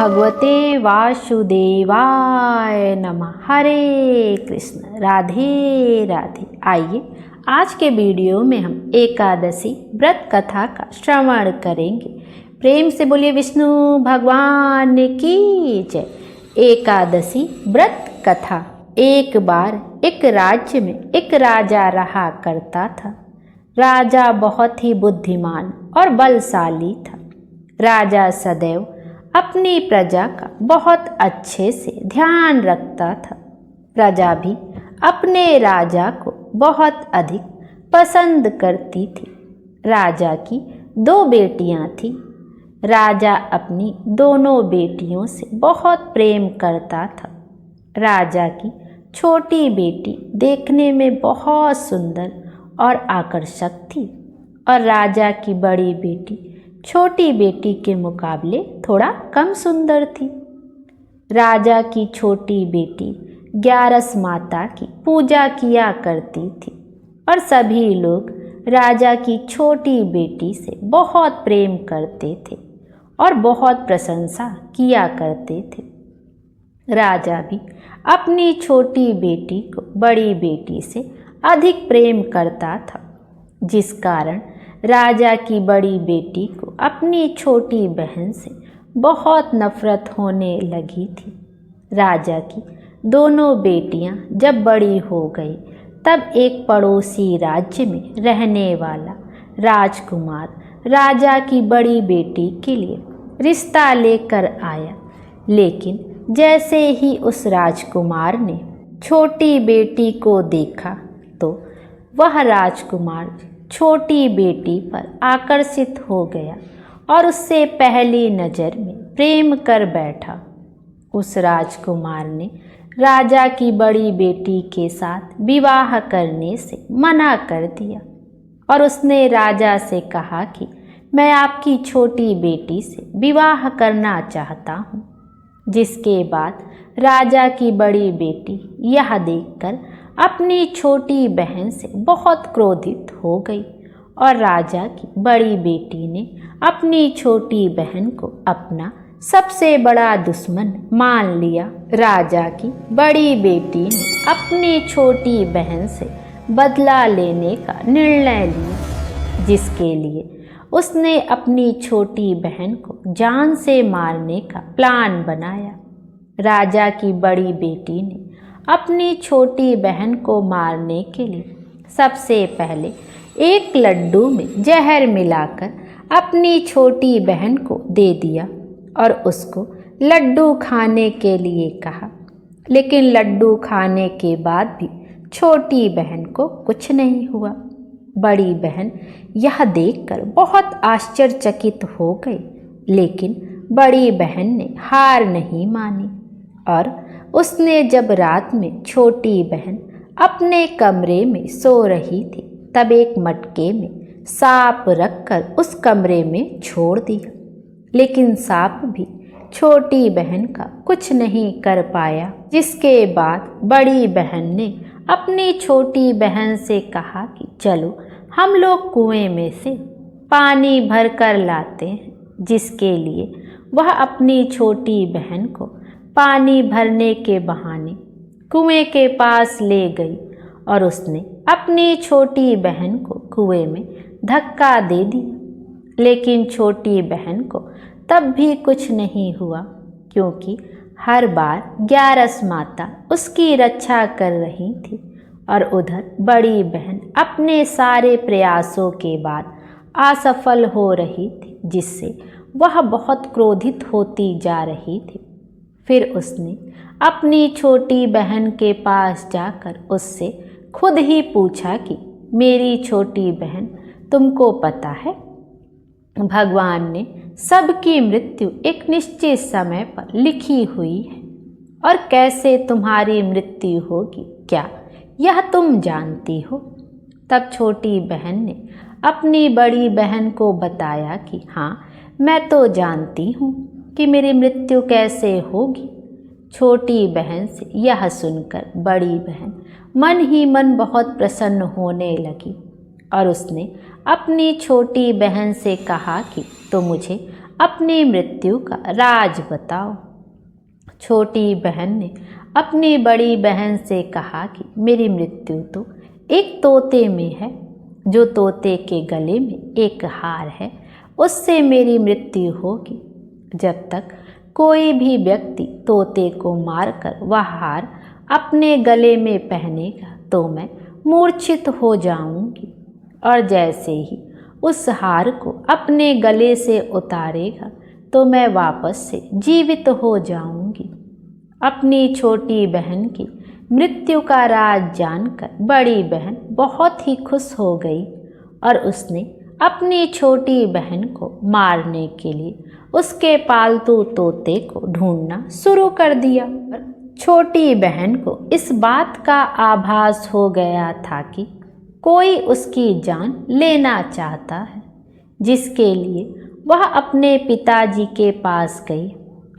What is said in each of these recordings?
भगवते वासुदेवाय नमः। हरे कृष्ण, राधे राधे। आइए आज के वीडियो में हम एकादशी व्रत कथा का श्रवण करेंगे। प्रेम से बोलिए विष्णु भगवान की जय। एकादशी व्रत कथा। एक बार एक राज्य में एक राजा रहा करता था। राजा बहुत ही बुद्धिमान और बलशाली था। राजा सदैव अपनी प्रजा का बहुत अच्छे से ध्यान रखता था। प्रजा भी अपने राजा को बहुत अधिक पसंद करती थी। राजा की 2 बेटियां थीं। राजा अपनी दोनों बेटियों से बहुत प्रेम करता था। राजा की छोटी बेटी देखने में बहुत सुंदर और आकर्षक थी और राजा की बड़ी बेटी छोटी बेटी के मुकाबले थोड़ा कम सुंदर थी। राजा की छोटी बेटी ग्यारस माता की पूजा किया करती थी और सभी लोग राजा की छोटी बेटी से बहुत प्रेम करते थे और बहुत प्रशंसा किया करते थे। राजा भी अपनी छोटी बेटी को बड़ी बेटी से अधिक प्रेम करता था, जिस कारण राजा की बड़ी बेटी को अपनी छोटी बहन से बहुत नफरत होने लगी थी। राजा की दोनों बेटियां जब बड़ी हो गई तब एक पड़ोसी राज्य में रहने वाला राजकुमार राजा की बड़ी बेटी के लिए रिश्ता लेकर आया। लेकिन जैसे ही उस राजकुमार ने छोटी बेटी को देखा तो वह राजकुमार छोटी बेटी पर आकर्षित हो गया और उससे पहली नज़र में प्रेम कर बैठा। उस राजकुमार ने राजा की बड़ी बेटी के साथ विवाह करने से मना कर दिया और उसने राजा से कहा कि मैं आपकी छोटी बेटी से विवाह करना चाहता हूँ। जिसके बाद राजा की बड़ी बेटी यह देखकर अपनी छोटी बहन से बहुत क्रोधित हो गई और राजा की बड़ी बेटी ने अपनी छोटी बहन को अपना सबसे बड़ा दुश्मन मान लिया। राजा की बड़ी बेटी ने अपनी छोटी बहन से बदला लेने का निर्णय लिया, जिसके लिए उसने अपनी छोटी बहन को जान से मारने का प्लान बनाया। राजा की बड़ी बेटी ने अपनी छोटी बहन को मारने के लिए सबसे पहले एक लड्डू में जहर मिलाकर अपनी छोटी बहन को दे दिया और उसको लड्डू खाने के लिए कहा। लेकिन लड्डू खाने के बाद भी छोटी बहन को कुछ नहीं हुआ। बड़ी बहन यह देखकर बहुत आश्चर्यचकित हो गई, लेकिन बड़ी बहन ने हार नहीं मानी और उसने जब रात में छोटी बहन अपने कमरे में सो रही थी तब एक मटके में सांप रखकर उस कमरे में छोड़ दिया। लेकिन सांप भी छोटी बहन का कुछ नहीं कर पाया। जिसके बाद बड़ी बहन ने अपनी छोटी बहन से कहा कि चलो हम लोग कुएं में से पानी भर कर लाते हैं। जिसके लिए वह अपनी छोटी बहन को पानी भरने के बहाने कुएं के पास ले गई और उसने अपनी छोटी बहन को कुएं में धक्का दे दिया। लेकिन छोटी बहन को तब भी कुछ नहीं हुआ, क्योंकि हर बार ग्यारस माता उसकी रक्षा कर रही थी और उधर बड़ी बहन अपने सारे प्रयासों के बाद असफल हो रही थी, जिससे वह बहुत क्रोधित होती जा रही थी। फिर उसने अपनी छोटी बहन के पास जाकर उससे खुद ही पूछा कि मेरी छोटी बहन, तुमको पता है भगवान ने सबकी मृत्यु एक निश्चित समय पर लिखी हुई है और कैसे तुम्हारी मृत्यु होगी, क्या यह तुम जानती हो? तब छोटी बहन ने अपनी बड़ी बहन को बताया कि हाँ, मैं तो जानती हूँ कि मेरी मृत्यु कैसे होगी। छोटी बहन से यह सुनकर बड़ी बहन मन ही मन बहुत प्रसन्न होने लगी और उसने अपनी छोटी बहन से कहा कि तो मुझे अपनी मृत्यु का राज बताओ। छोटी बहन ने अपनी बड़ी बहन से कहा कि मेरी मृत्यु तो एक तोते में है। जो तोते के गले में एक हार है, उससे मेरी मृत्यु होगी। जब तक कोई भी व्यक्ति तोते को मारकर वह हार अपने गले में पहनेगा तो मैं मूर्छित हो जाऊंगी, और जैसे ही उस हार को अपने गले से उतारेगा तो मैं वापस से जीवित हो जाऊंगी। अपनी छोटी बहन की मृत्यु का राज जानकर बड़ी बहन बहुत ही खुश हो गई और उसने अपनी छोटी बहन को मारने के लिए उसके पालतू तोते को ढूंढना शुरू कर दिया। छोटी बहन को इस बात का आभास हो गया था कि कोई उसकी जान लेना चाहता है, जिसके लिए वह अपने पिताजी के पास गई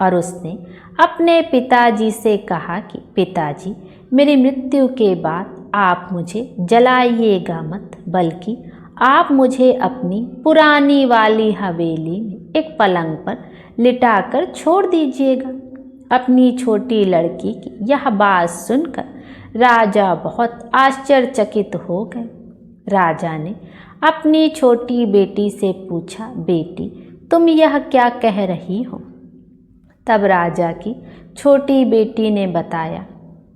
और उसने अपने पिताजी से कहा कि पिताजी, मेरी मृत्यु के बाद आप मुझे जलाइएगा मत, बल्कि आप मुझे अपनी पुरानी वाली हवेली में एक पलंग पर लिटाकर छोड़ दीजिएगा। अपनी छोटी लड़की की यह बात सुनकर राजा बहुत आश्चर्यचकित हो गए। राजा ने अपनी छोटी बेटी से पूछा, बेटी, तुम यह क्या कह रही हो? तब राजा की छोटी बेटी ने बताया,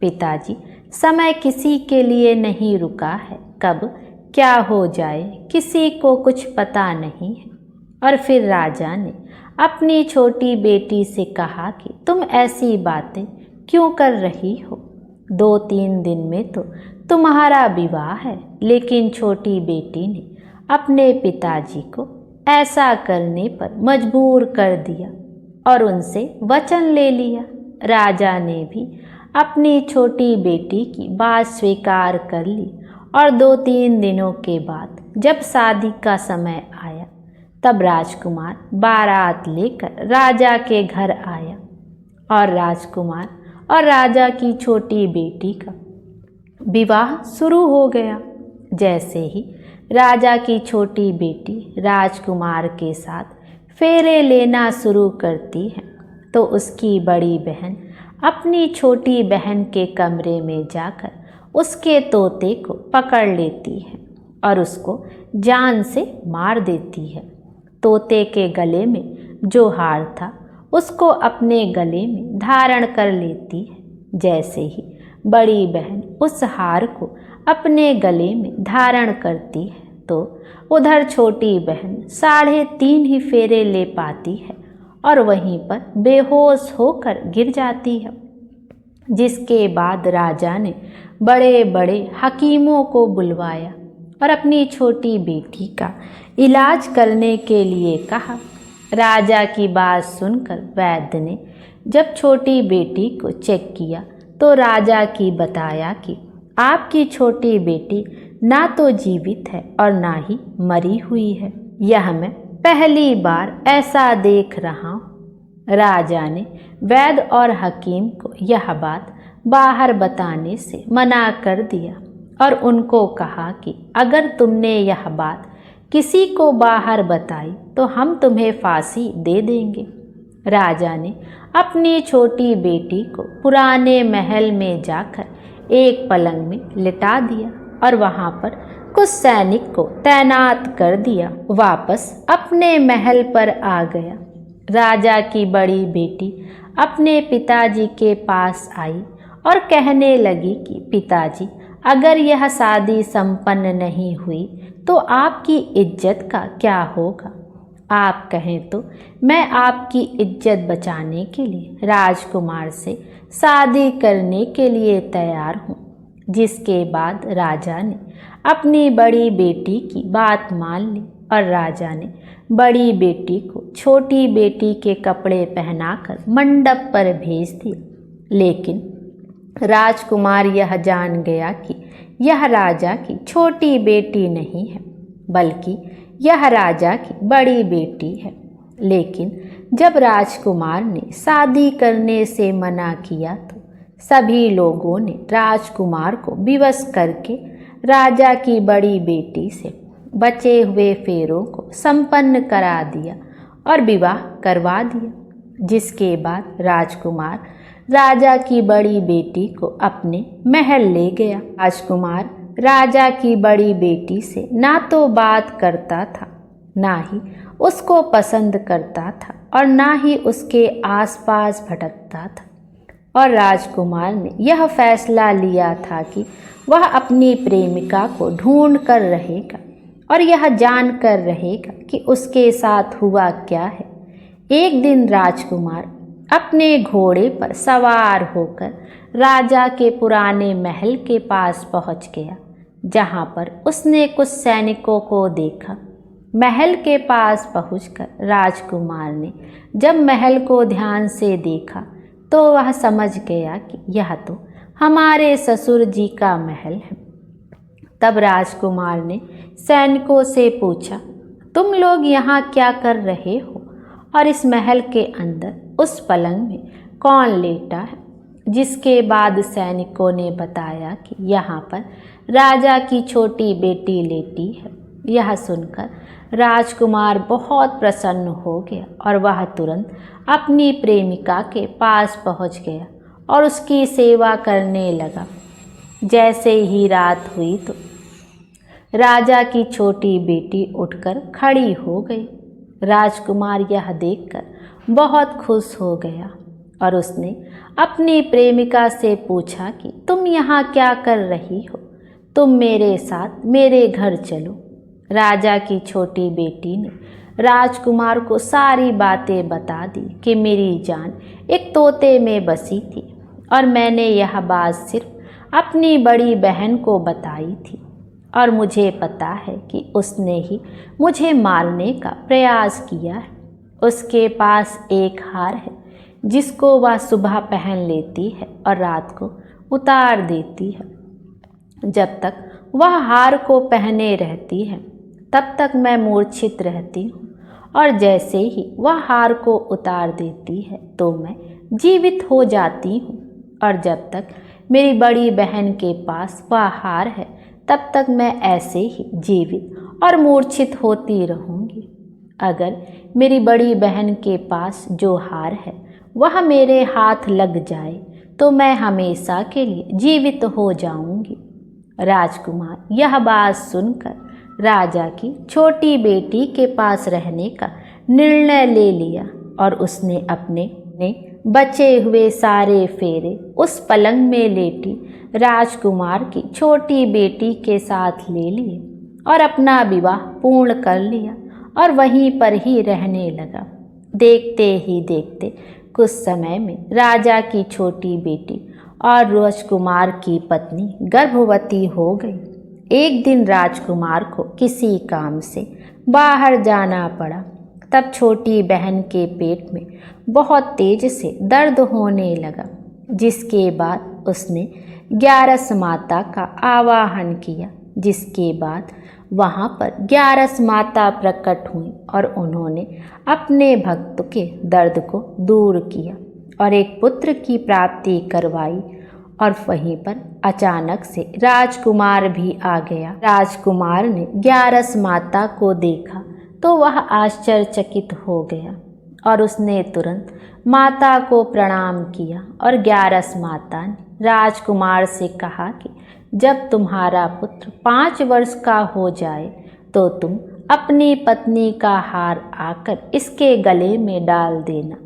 पिताजी, समय किसी के लिए नहीं रुका है, कब क्या हो जाए किसी को कुछ पता नहीं है। और फिर राजा ने अपनी छोटी बेटी से कहा कि तुम ऐसी बातें क्यों कर रही हो? 2-3 दिन में तो तुम्हारा विवाह है। लेकिन छोटी बेटी ने अपने पिताजी को ऐसा करने पर मजबूर कर दिया और उनसे वचन ले लिया। राजा ने भी अपनी छोटी बेटी की बात स्वीकार कर ली और 2-3 दिनों के बाद जब शादी का समय आया तब राजकुमार बारात लेकर राजा के घर आया और राजकुमार और राजा की छोटी बेटी का विवाह शुरू हो गया। जैसे ही राजा की छोटी बेटी राजकुमार के साथ फेरे लेना शुरू करती है तो उसकी बड़ी बहन अपनी छोटी बहन के कमरे में जाकर उसके तोते को पकड़ लेती है और उसको जान से मार देती है। तोते के गले में जो हार था उसको अपने गले में धारण कर लेती है। जैसे ही बड़ी बहन उस हार को अपने गले में धारण करती है तो उधर छोटी बहन 3.5 ही फेरे ले पाती है और वहीं पर बेहोश होकर गिर जाती है। जिसके बाद राजा ने बड़े बड़े हकीमों को बुलवाया और अपनी छोटी बेटी का इलाज करने के लिए कहा। राजा की बात सुनकर वैद्य ने जब छोटी बेटी को चेक किया तो राजा की बताया कि आपकी छोटी बेटी ना तो जीवित है और ना ही मरी हुई है। यह मैं पहली बार ऐसा देख रहा हूँ। राजा ने वैद्य और हकीम को यह बात बाहर बताने से मना कर दिया और उनको कहा कि अगर तुमने यह बात किसी को बाहर बताई तो हम तुम्हें फांसी दे देंगे। राजा ने अपनी छोटी बेटी को पुराने महल में जाकर एक पलंग में लिटा दिया और वहां पर कुछ सैनिक को तैनात कर दिया। वापस अपने महल पर आ गया। राजा की बड़ी बेटी अपने पिताजी के पास आई और कहने लगी कि पिताजी, अगर यह शादी संपन्न नहीं हुई तो आपकी इज्जत का क्या होगा? आप कहें तो मैं आपकी इज्जत बचाने के लिए राजकुमार से शादी करने के लिए तैयार हूँ। जिसके बाद राजा ने अपनी बड़ी बेटी की बात मान ली और राजा ने बड़ी बेटी को छोटी बेटी के कपड़े पहनाकर मंडप पर भेज दिया। लेकिन राजकुमार यह जान गया कि यह राजा की छोटी बेटी नहीं है, बल्कि यह राजा की बड़ी बेटी है। लेकिन जब राजकुमार ने शादी करने से मना किया तो सभी लोगों ने राजकुमार को विवश करके राजा की बड़ी बेटी से बचे हुए फेरों को संपन्न करा दिया और विवाह करवा दिया, जिसके बाद राजकुमार राजा की बड़ी बेटी को अपने महल ले गया। राजकुमार राजा की बड़ी बेटी से ना तो बात करता था, ना ही उसको पसंद करता था और ना ही उसके आसपास भटकता था। और राजकुमार ने यह फैसला लिया था कि वह अपनी प्रेमिका को ढूंढ कर रहेगा और यह जान कर रहेगा कि उसके साथ हुआ क्या है। एक दिन राजकुमार अपने घोड़े पर सवार होकर राजा के पुराने महल के पास पहुंच गया, जहां पर उसने कुछ सैनिकों को देखा। महल के पास पहुंचकर राजकुमार ने जब महल को ध्यान से देखा तो वह समझ गया कि यह तो हमारे ससुर जी का महल है। तब राजकुमार ने सैनिकों से पूछा, तुम लोग यहाँ क्या कर रहे हो और इस महल के अंदर उस पलंग में कौन लेटा है? जिसके बाद सैनिकों ने बताया कि यहाँ पर राजा की छोटी बेटी लेटी है। यह सुनकर राजकुमार बहुत प्रसन्न हो गया और वह तुरंत अपनी प्रेमिका के पास पहुंच गया और उसकी सेवा करने लगा। जैसे ही रात हुई तो राजा की छोटी बेटी उठकर खड़ी हो गई। राजकुमार यह देखकर बहुत खुश हो गया और उसने अपनी प्रेमिका से पूछा कि तुम यहाँ क्या कर रही हो? तुम मेरे साथ मेरे घर चलो। राजा की छोटी बेटी ने राजकुमार को सारी बातें बता दी कि मेरी जान एक तोते में बसी थी और मैंने यह बात सिर्फ अपनी बड़ी बहन को बताई थी और मुझे पता है कि उसने ही मुझे मारने का प्रयास किया है। उसके पास एक हार है जिसको वह सुबह पहन लेती है और रात को उतार देती है। जब तक वह हार को पहने रहती है तब तक मैं मूर्छित रहती हूँ और जैसे ही वह हार को उतार देती है तो मैं जीवित हो जाती हूँ और जब तक मेरी बड़ी बहन के पास वह हार है तब तक मैं ऐसे ही जीवित और मूर्छित होती रहूँगी। अगर मेरी बड़ी बहन के पास जो हार है वह मेरे हाथ लग जाए तो मैं हमेशा के लिए जीवित हो जाऊँगी। राजकुमार यह बात सुनकर राजा की छोटी बेटी के पास रहने का निर्णय ले लिया और उसने अपने बचे हुए सारे फेरे उस पलंग में लेटी राजकुमार की छोटी बेटी के साथ ले लिए और अपना विवाह पूर्ण कर लिया और वहीं पर ही रहने लगा। देखते ही देखते कुछ समय में राजा की छोटी बेटी और राजकुमार की पत्नी गर्भवती हो गई। एक दिन राजकुमार को किसी काम से बाहर जाना पड़ा। तब छोटी बहन के पेट में बहुत तेज से दर्द होने लगा, जिसके बाद उसने 11 माता का आवाहन किया। जिसके बाद वहाँ पर 11 माता प्रकट हुई और उन्होंने अपने भक्त के दर्द को दूर किया और एक पुत्र की प्राप्ति करवाई। और वहीं पर अचानक से राजकुमार भी आ गया। राजकुमार ने 11 माता को देखा तो वह आश्चर्यचकित हो गया और उसने तुरंत माता को प्रणाम किया और 11 माता ने राजकुमार से कहा कि जब तुम्हारा पुत्र 5 वर्ष का हो जाए तो तुम अपनी पत्नी का हार आकर इसके गले में डाल देना।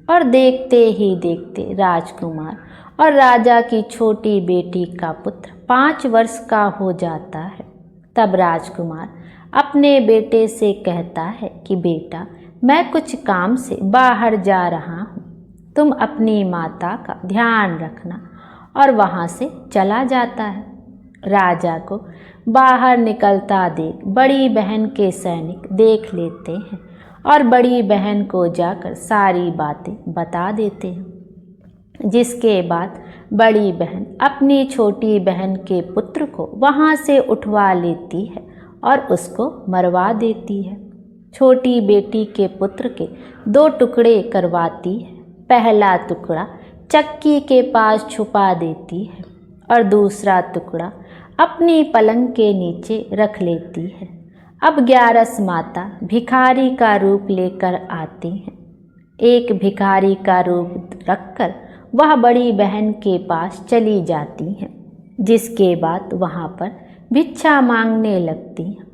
और देखते ही देखते राजकुमार और राजा की छोटी बेटी का पुत्र 5 वर्ष का हो जाता है। तब राजकुमार अपने बेटे से कहता है कि बेटा, मैं कुछ काम से बाहर जा रहा हूँ, तुम अपनी माता का ध्यान रखना। और वहाँ से चला जाता है। राजा को बाहर निकलता देख बड़ी बहन के सैनिक देख लेते हैं और बड़ी बहन को जाकर सारी बातें बता देते हैं। जिसके बाद बड़ी बहन अपनी छोटी बहन के पुत्र को वहाँ से उठवा लेती है और उसको मरवा देती है। छोटी बेटी के पुत्र के 2 टुकड़े करवाती है। पहला टुकड़ा चक्की के पास छुपा देती है और दूसरा टुकड़ा अपनी पलंग के नीचे रख लेती है। अब 11 माता भिखारी का रूप लेकर आती हैं। एक भिखारी का रूप रखकर वह बड़ी बहन के पास चली जाती हैं, जिसके बाद वहाँ पर भिक्षा मांगने लगती हैं।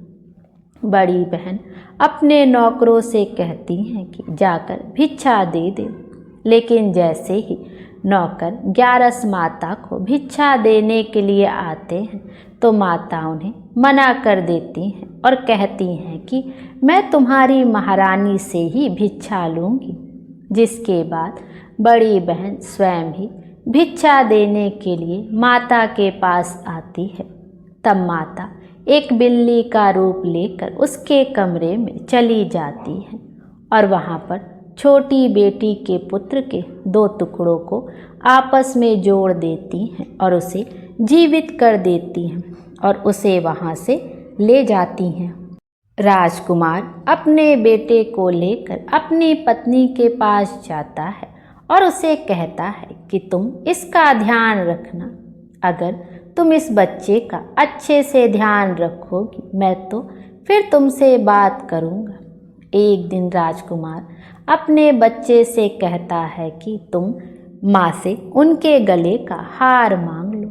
बड़ी बहन अपने नौकरों से कहती हैं कि जाकर भिक्षा दे दे, लेकिन जैसे ही नौकर 11 माता को भिक्षा देने के लिए आते हैं तो माता उन्हें मना कर देती हैं और कहती हैं कि मैं तुम्हारी महारानी से ही भिक्षा लूँगी। जिसके बाद बड़ी बहन स्वयं ही भिक्षा देने के लिए माता के पास आती है। तब माता एक बिल्ली का रूप लेकर उसके कमरे में चली जाती है और वहाँ पर छोटी बेटी के पुत्र के 2 टुकड़ों को आपस में जोड़ देती हैं और उसे जीवित कर देती हैं और उसे वहाँ से ले जाती हैं। राजकुमार अपने बेटे को लेकर अपनी पत्नी के पास जाता है और उसे कहता है कि तुम इसका ध्यान रखना। अगर तुम इस बच्चे का अच्छे से ध्यान रखोगी मैं तो फिर तुमसे बात करूँगा। एक दिन राजकुमार अपने बच्चे से कहता है कि तुम माँ से उनके गले का हार मांग लो।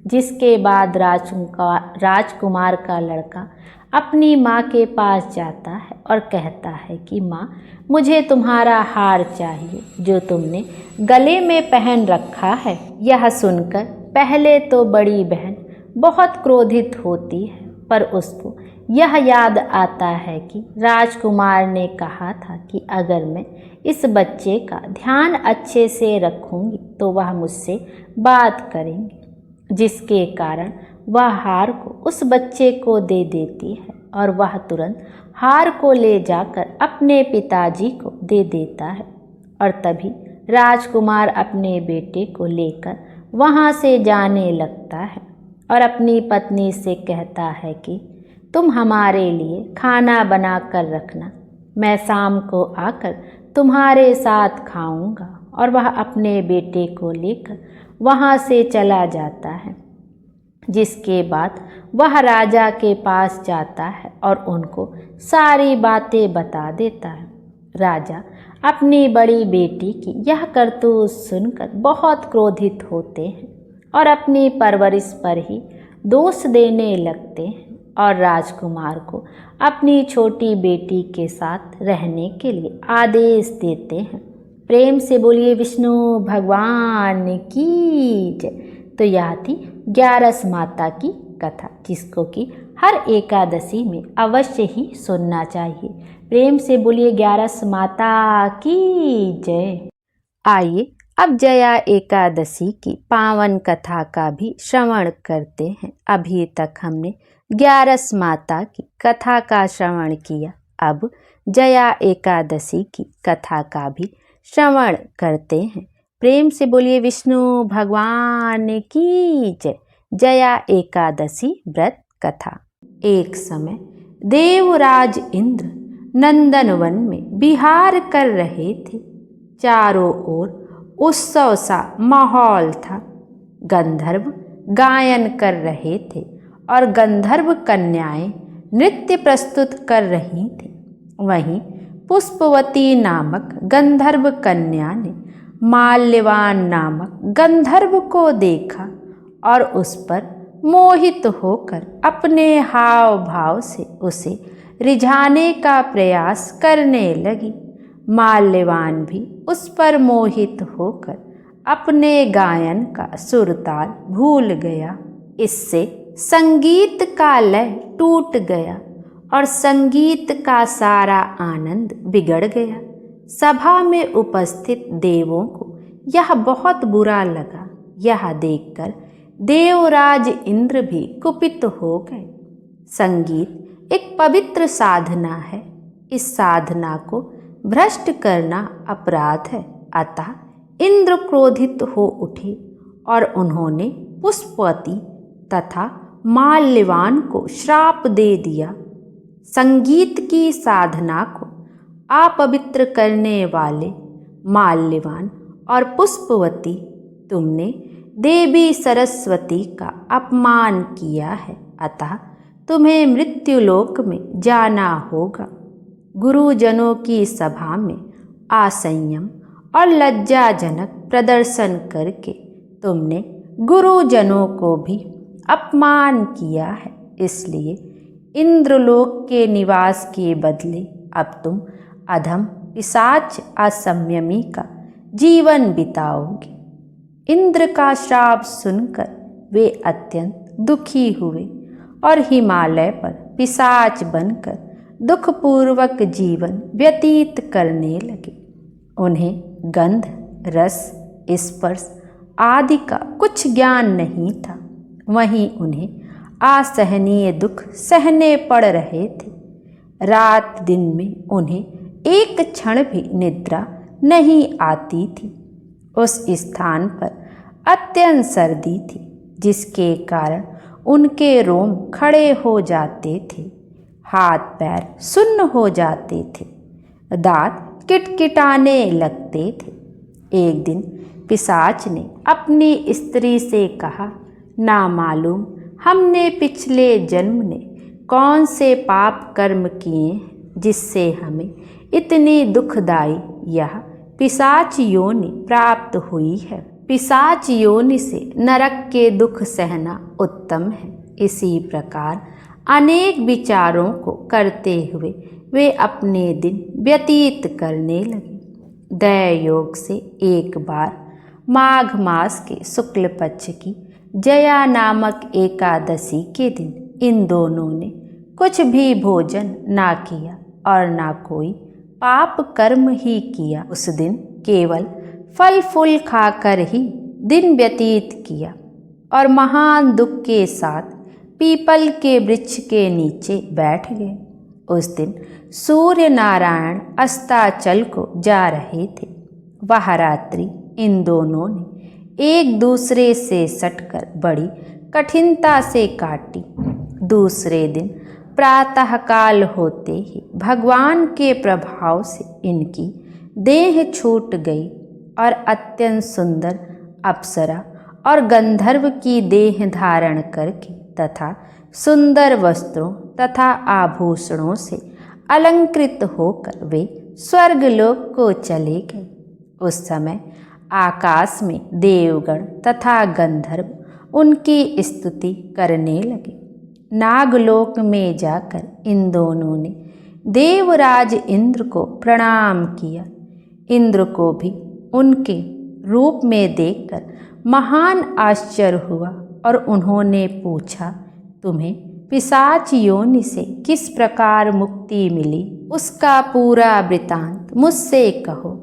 जिसके बाद राजकुमार का लड़का अपनी माँ के पास जाता है और कहता है कि माँ, मुझे तुम्हारा हार चाहिए जो तुमने गले में पहन रखा है। यह सुनकर पहले तो बड़ी बहन बहुत क्रोधित होती है, पर उसको यह याद आता है कि राजकुमार ने कहा था कि अगर मैं इस बच्चे का ध्यान अच्छे से रखूंगी तो वह मुझसे बात करेंगे। जिसके कारण वह हार को उस बच्चे को दे देती है और वह तुरंत हार को ले जाकर अपने पिताजी को दे देता है। और तभी राजकुमार अपने बेटे को लेकर वहाँ से जाने लगता है और अपनी पत्नी से कहता है कि तुम हमारे लिए खाना बना कर रखना, मैं शाम को आकर तुम्हारे साथ खाऊंगा। और वह अपने बेटे को लेकर वहाँ से चला जाता है। जिसके बाद वह राजा के पास जाता है और उनको सारी बातें बता देता है। राजा अपनी बड़ी बेटी की यह करतूत सुनकर बहुत क्रोधित होते हैं और अपनी परवरिश पर ही दोष देने लगते हैं और राजकुमार को अपनी छोटी बेटी के साथ रहने के लिए आदेश देते हैं। प्रेम से बोलिए विष्णु भगवान की जय। तो यह थी 11 माता की कथा, जिसको कि हर एकादशी में अवश्य ही सुनना चाहिए। प्रेम से बोलिए 11 माता की जय। आइए अब जया एकादशी की पावन कथा का भी श्रवण करते हैं। अभी तक हमने 11 माता की कथा का श्रवण किया, अब जया एकादशी की कथा का भी श्रवण करते हैं। प्रेम से बोलिए विष्णु भगवान की जय। जया एकादशी व्रत कथा। एक समय देवराज इंद्र नंदनवन में विहार कर रहे थे। चारों ओर उत्सव सा माहौल था। गंधर्व गायन कर रहे थे और गंधर्व कन्याएं नृत्य प्रस्तुत कर रही थीं। वहीं पुष्पवती नामक गंधर्व कन्या ने माल्यवान नामक गंधर्व को देखा और उस पर मोहित होकर अपने हाव भाव से उसे रिझाने का प्रयास करने लगी। माल्यवान भी उस पर मोहित होकर अपने गायन का सुरताल भूल गया। इससे संगीत का लय टूट गया और संगीत का सारा आनंद बिगड़ गया। सभा में उपस्थित देवों को यह बहुत बुरा लगा। यह देखकर देवराज इंद्र भी कुपित हो गए। संगीत एक पवित्र साधना है। इस साधना को भ्रष्ट करना अपराध है। अतः इंद्र क्रोधित हो उठे और उन्होंने पुष्पवती तथा माल्यवान को श्राप दे दिया। संगीत की साधना को अपवित्र करने वाले माल्यवान और पुष्पवती, तुमने देवी सरस्वती का अपमान किया है, अतः तुम्हें मृत्युलोक में जाना होगा। गुरुजनों की सभा में असंयम और लज्जाजनक प्रदर्शन करके तुमने गुरुजनों को भी अपमान किया है, इसलिए इंद्रलोक के निवास के बदले अब तुम अधम पिशाच असंयमी का जीवन बिताओगे। इंद्र का श्राप सुनकर वे अत्यंत दुखी हुए और हिमालय पर पिशाच बनकर दुखपूर्वक जीवन व्यतीत करने लगे। उन्हें गंध, रस, स्पर्श आदि का कुछ ज्ञान नहीं था। वहीं उन्हें असहनीय दुख सहने पड़ रहे थे। रात दिन में उन्हें एक क्षण भी निद्रा नहीं आती थी। उस स्थान पर अत्यंत सर्दी थी, जिसके कारण उनके रोम खड़े हो जाते थे, हाथ पैर सुन्न हो जाते थे, दांत किटकिटाने लगते थे। एक दिन पिशाच ने अपनी स्त्री से कहा, ना मालूम हमने पिछले जन्म ने कौन से पाप कर्म किए जिससे हमें इतनी दुखदाई यह पिशाच योनि प्राप्त हुई है। पिशाच योनि से नरक के दुख सहना उत्तम है। इसी प्रकार अनेक विचारों को करते हुए वे अपने दिन व्यतीत करने लगे। दय योग से एक बार माघ मास के शुक्ल पक्ष की जया नामक एकादशी के दिन इन दोनों ने कुछ भी भोजन ना किया और ना कोई पाप कर्म ही किया। उस दिन केवल फल फूल खाकर ही दिन व्यतीत किया और महान दुख के साथ पीपल के वृक्ष के नीचे बैठ गए। उस दिन सूर्य नारायण अस्ताचल को जा रहे थे। वह रात्रि इन दोनों ने एक दूसरे से सटकर बड़ी कठिनता से काटी। दूसरे दिन प्रातःकाल होते ही भगवान के प्रभाव से इनकी देह छूट गई और अत्यंत सुंदर अप्सरा और गंधर्व की देह धारण करके तथा सुंदर वस्त्रों तथा आभूषणों से अलंकृत होकर वे स्वर्गलोक को चले गए। उस समय आकाश में देवगण तथा गंधर्व उनकी स्तुति करने लगे। नागलोक में जाकर इन दोनों ने देवराज इंद्र को प्रणाम किया। इंद्र को भी उनके रूप में देखकर महान आश्चर्य हुआ और उन्होंने पूछा, तुम्हें पिशाच योनि से किस प्रकार मुक्ति मिली, उसका पूरा वृतांत मुझसे कहो।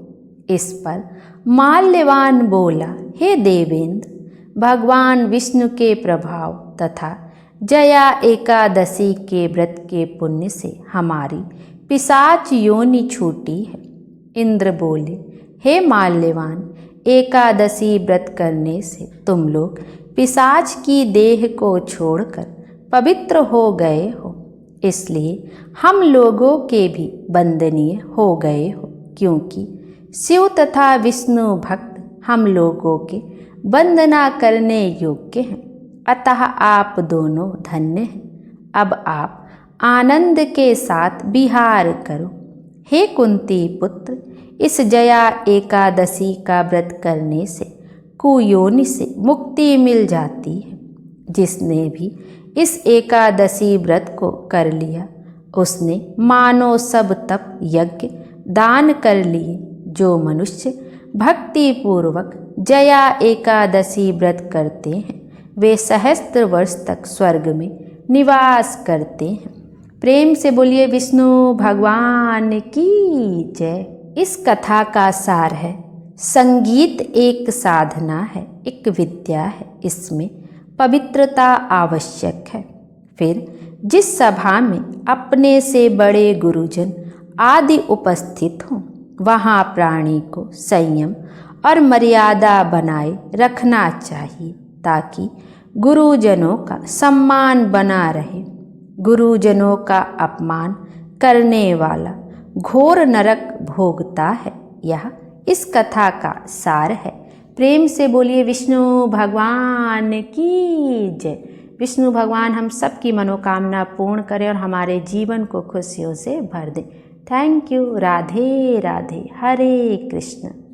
इस पर माल्यवान बोला, हे देवेंद्र, भगवान विष्णु के प्रभाव तथा जया एकादशी के व्रत के पुण्य से हमारी पिशाच योनि छूटी है। इंद्र बोले, हे माल्यवान, एकादशी व्रत करने से तुम लोग पिशाच की देह को छोड़कर पवित्र हो गए हो, इसलिए हम लोगों के भी वंदनीय हो गए हो, क्योंकि शिव तथा विष्णु भक्त हम लोगों के वंदना करने योग्य हैं। अतः आप दोनों धन्य हैं। अब आप आनंद के साथ विहार करो। हे कुंती पुत्र, इस जया एकादशी का व्रत करने से कुयोनि से मुक्ति मिल जाती है। जिसने भी इस एकादशी व्रत को कर लिया उसने मानो सब तप यज्ञ दान कर लिए। जो मनुष्य भक्ति पूर्वक जया एकादशी व्रत करते हैं वे सहस्त्र वर्ष तक स्वर्ग में निवास करते हैं। प्रेम से बोलिए विष्णु भगवान की जय। इस कथा का सार है, संगीत एक साधना है, एक विद्या है, इसमें पवित्रता आवश्यक है। फिर जिस सभा में अपने से बड़े गुरुजन आदि उपस्थित हों वहाँ प्राणी को संयम और मर्यादा बनाए रखना चाहिए ताकि गुरुजनों का सम्मान बना रहे। गुरुजनों का अपमान करने वाला घोर नरक भोगता है। यह इस कथा का सार है। प्रेम से बोलिए विष्णु भगवान की जय। विष्णु भगवान हम सबकी मनोकामना पूर्ण करें और हमारे जीवन को खुशियों से भर दें। Thank you. Radhe Radhe. Hare Krishna.